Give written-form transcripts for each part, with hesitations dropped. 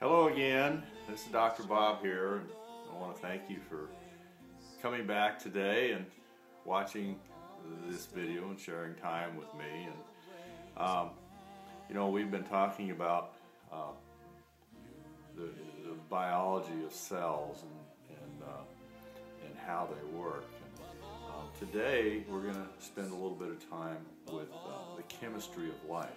Hello again, this is Dr. Bob here, and I want to thank you for coming back today and watching this video and sharing time with me. And we've been talking about the biology of cells and how they work. And today we're going to spend a little bit of time with the chemistry of life.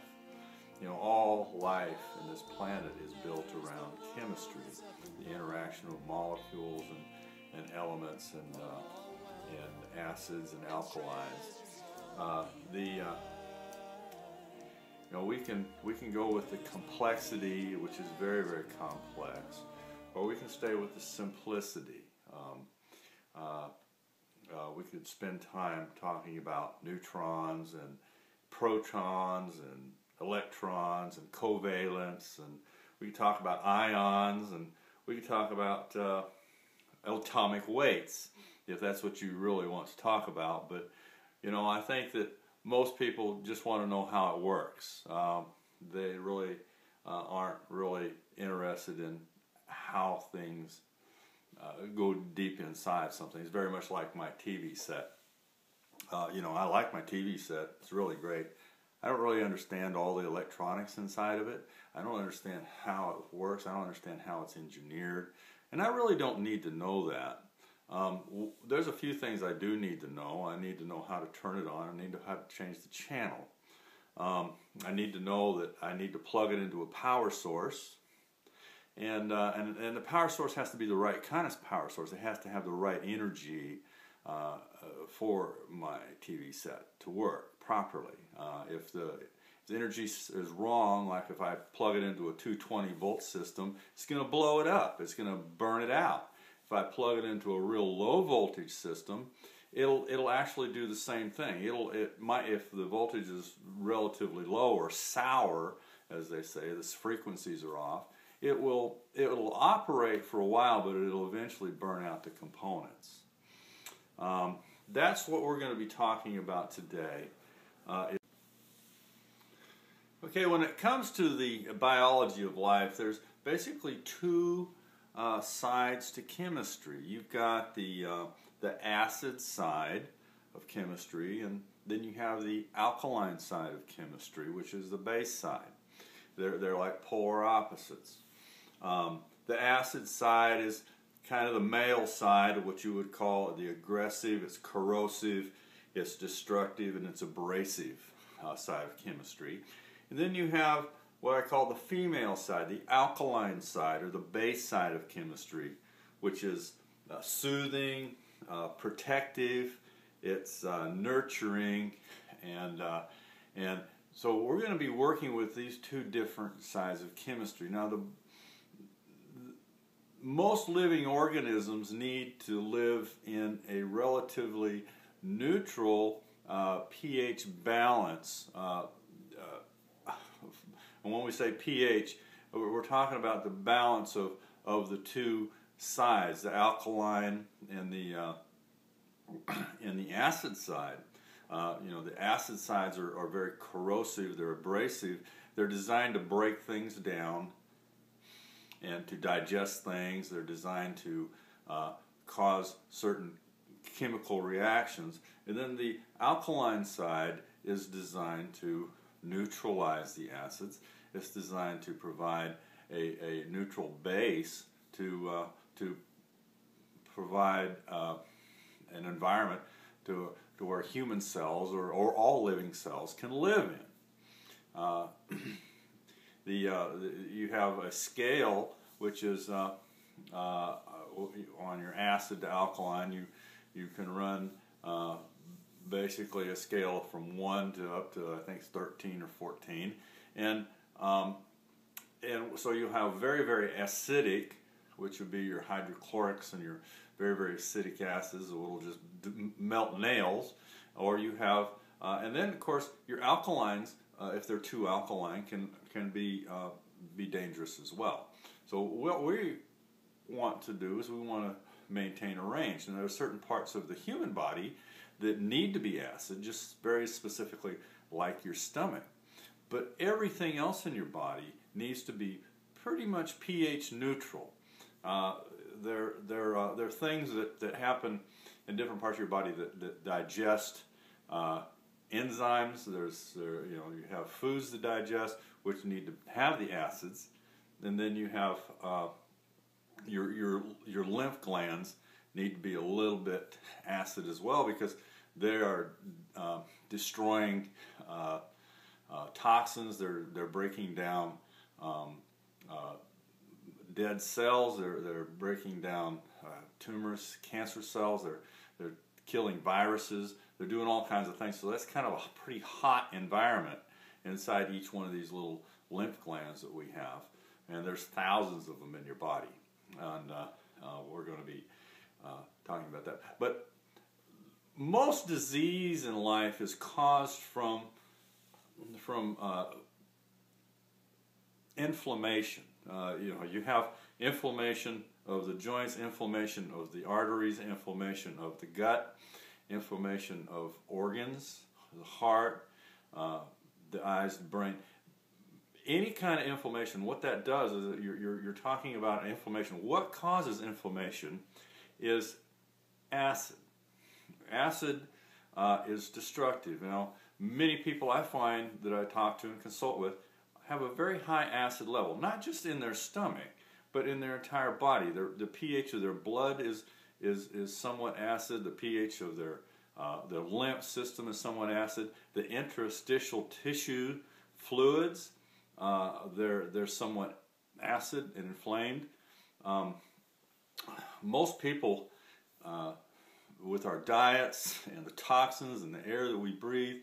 All life in this planet is built around chemistry, the interaction of molecules and elements and acids and alkalines. We can go with the complexity, which is very, very complex, or we can stay with the simplicity. We could spend time talking about neutrons and protons and electrons and covalence, and we can talk about ions, and we can talk about atomic weights if that's what you really want to talk about. But I think that most people just want to know how it works. They really aren't really interested in how things go deep inside something. It's very much like my TV set. I like my TV set. It's really great. I don't really understand all the electronics inside of it. I don't understand how it works. I don't understand how it's engineered. And I really don't need to know that. There's a few things I do need to know. I need to know how to turn it on. I need to know how to change the channel. I need to know that I need to plug it into a power source. And the power source has to be the right kind of power source. It has to have the right energy for my TV set to work properly. If the energy is wrong, like if I plug it into a 220 volt system, it's going to blow it up. It's going to burn it out. If I plug it into a real low voltage system, it'll actually do the same thing. If the voltage is relatively low or sour, as they say, the frequencies are off, it'll operate for a while, but it'll eventually burn out the components. That's what we're going to be talking about today. Okay, when it comes to the biology of life, there's basically two sides to chemistry. You've got the acid side of chemistry, and then you have the alkaline side of chemistry, which is the base side. They're like polar opposites. The acid side is kind of the male side of what you would call the aggressive, it's corrosive, it's destructive, and it's abrasive side of chemistry. And then you have what I call the female side, the alkaline side, or the base side of chemistry, which is soothing, protective, it's nurturing, and so we're going to be working with these two different sides of chemistry. Now, most living organisms need to live in a relatively neutral pH balance. And when we say pH, we're talking about the balance of the two sides, the alkaline and the acid side. The acid sides are very corrosive, they're abrasive, they're designed to break things down and to digest things. They're designed to cause certain chemical reactions. And then the alkaline side is designed to neutralize the acids. It's designed to provide a neutral base to provide an environment to where human cells or all living cells can live in. You have a scale which is on your acid to alkaline. You can run basically a scale from 1 to up to I think 13 or 14, and so you have very, very acidic, which would be your hydrochlorics and your very, very acidic acids that will just melt nails, or you have and then of course your alkalines, if they're too alkaline, can be dangerous as well. So what we want to do is we want to maintain a range, and there are certain parts of the human body that need to be acid, just very specifically like your stomach. But everything else in your body needs to be pretty much pH neutral. There are things that happen in different parts of your body that digest enzymes. You have foods to digest, which need to have the acids, and then you have your lymph glands need to be a little bit acid as well, because they are destroying toxins. They're breaking down dead cells. They're breaking down tumors, cancer cells. They're killing viruses. They're doing all kinds of things. So that's kind of a pretty hot environment inside each one of these little lymph glands that we have. And there's thousands of them in your body. And we're going to be talking about that. But most disease in life is caused from inflammation. You have inflammation of the joints, inflammation of the arteries, inflammation of the gut, inflammation of organs, the heart, the eyes, the brain. Any kind of inflammation, what that does is that you're talking about inflammation. What causes inflammation is acid. Acid is destructive. Many people I find that I talk to and consult with have a very high acid level, not just in their stomach, but in their entire body. The pH of their blood is somewhat acid. The pH of their lymph system is somewhat acid. The interstitial tissue fluids, they're somewhat acid and inflamed. Most people, with our diets and the toxins and the air that we breathe,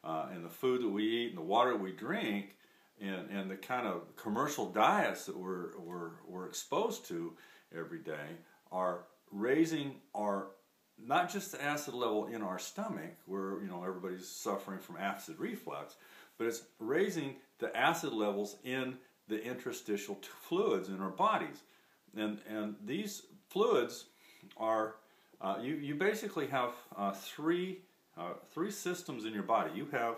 and the food that we eat and the water that we drink, and the kind of commercial diets that we're exposed to every day, are raising our, not just the acid level in our stomach, where everybody's suffering from acid reflux, but it's raising the acid levels in the interstitial fluids in our bodies. And these fluids are, you basically have three systems in your body. You have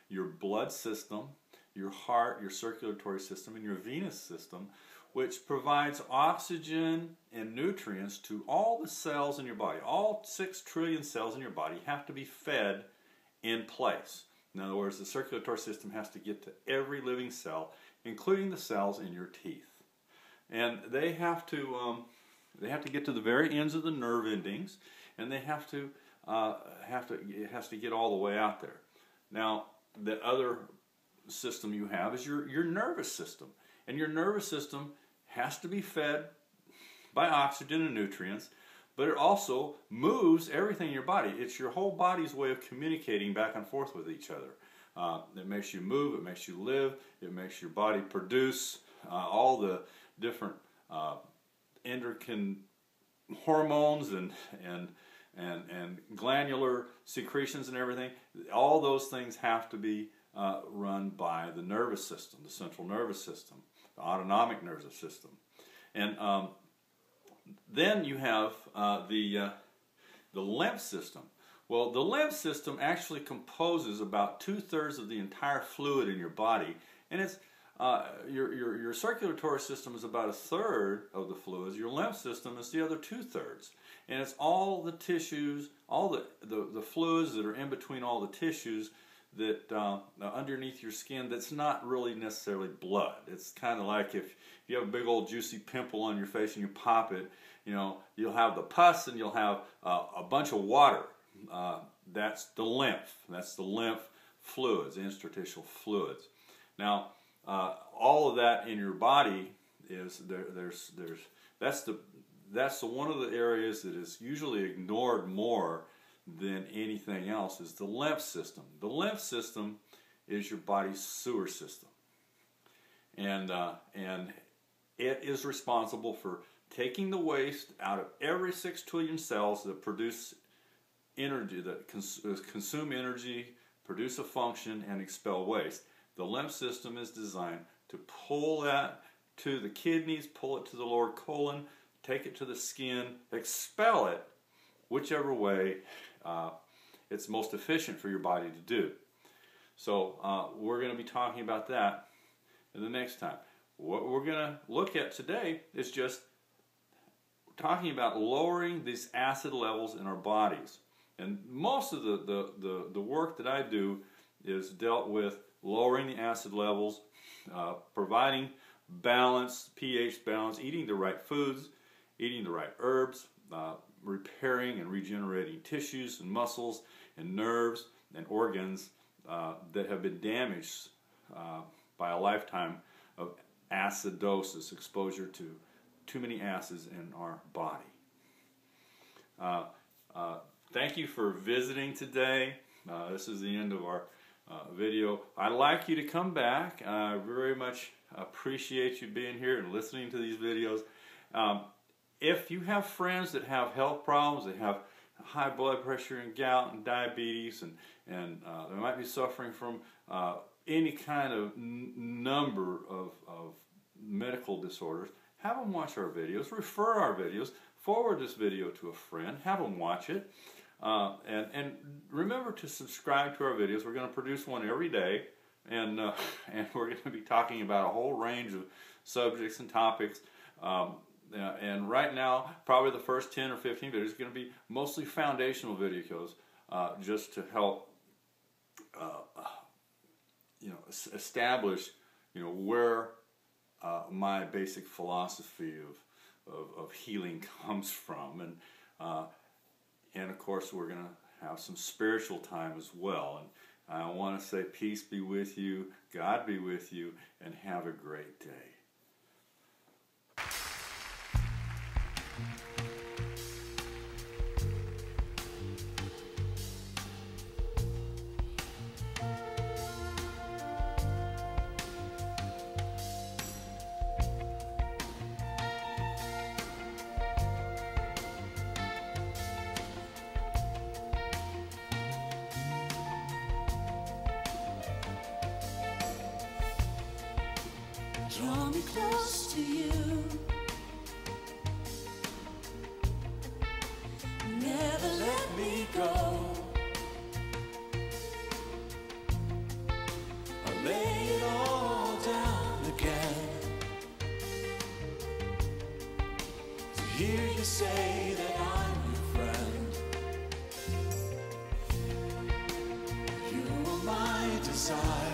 your blood system, your heart, your circulatory system, and your venous system, which provides oxygen and nutrients to all the cells in your body. All 6 trillion cells in your body have to be fed in place. In other words, the circulatory system has to get to every living cell, including the cells in your teeth. And they have to get to the very ends of the nerve endings, and they it has to get all the way out there. Now, the other system you have is your nervous system, and your nervous system has to be fed by oxygen and nutrients, but it also moves everything in your body. It's your whole body's way of communicating back and forth with each other. It makes you move, it makes you live, it makes your body produce all the different endocrine hormones and glandular secretions and everything. All those things have to be run by the nervous system, the central nervous system, the autonomic nervous system. And then you have the lymph system. Well, the lymph system actually composes about 2/3 of the entire fluid in your body, and it's your circulatory system is about 1/3 of the fluids. Your lymph system is the other 2/3, and it's all the tissues, all the fluids that are in between all the tissues that underneath your skin. That's not really necessarily blood. It's kind of like if you have a big old juicy pimple on your face and you pop it, you'll have the pus and you'll have a bunch of water. That's the lymph. That's the lymph fluids, the interstitial fluids. Now, all of that in your body is that's one of the areas that is usually ignored more than anything else, is the lymph system. The lymph system is your body's sewer system, and it is responsible for taking the waste out of every 6 trillion cells that produce energy, that consume energy, produce a function, and expel waste. The lymph system is designed to pull that to the kidneys, pull it to the lower colon, take it to the skin, expel it, whichever way it's most efficient for your body to do. So we're going to be talking about that in the next time. what we're going to look at today is just talking about lowering these acid levels in our bodies. And most of the work that I do is dealt with lowering the acid levels, providing balance, pH balance, eating the right foods, eating the right herbs, repairing and regenerating tissues and muscles and nerves and organs that have been damaged by a lifetime of acidosis, exposure to too many acids in our body. Thank you for visiting today. This is the end of our video. I'd like you to come back. I very much appreciate you being here and listening to these videos. If you have friends that have health problems, that have high blood pressure and gout and diabetes, and they might be suffering from any kind of number of medical disorders, have them watch our videos, refer our videos, forward this video to a friend, have them watch it, and remember to subscribe to our videos. We're going to produce one every day, and we're going to be talking about a whole range of subjects and topics. And right now, probably the first 10 or 15 videos are going to be mostly foundational videos, just to help establish where my basic philosophy of healing comes from, and of course we're going to have some spiritual time as well. And I want to say peace be with you, God be with you, and have a great day. Draw me close to you. Never let me go. I'll lay it all down again to hear you say that I'm your friend. You are my desire.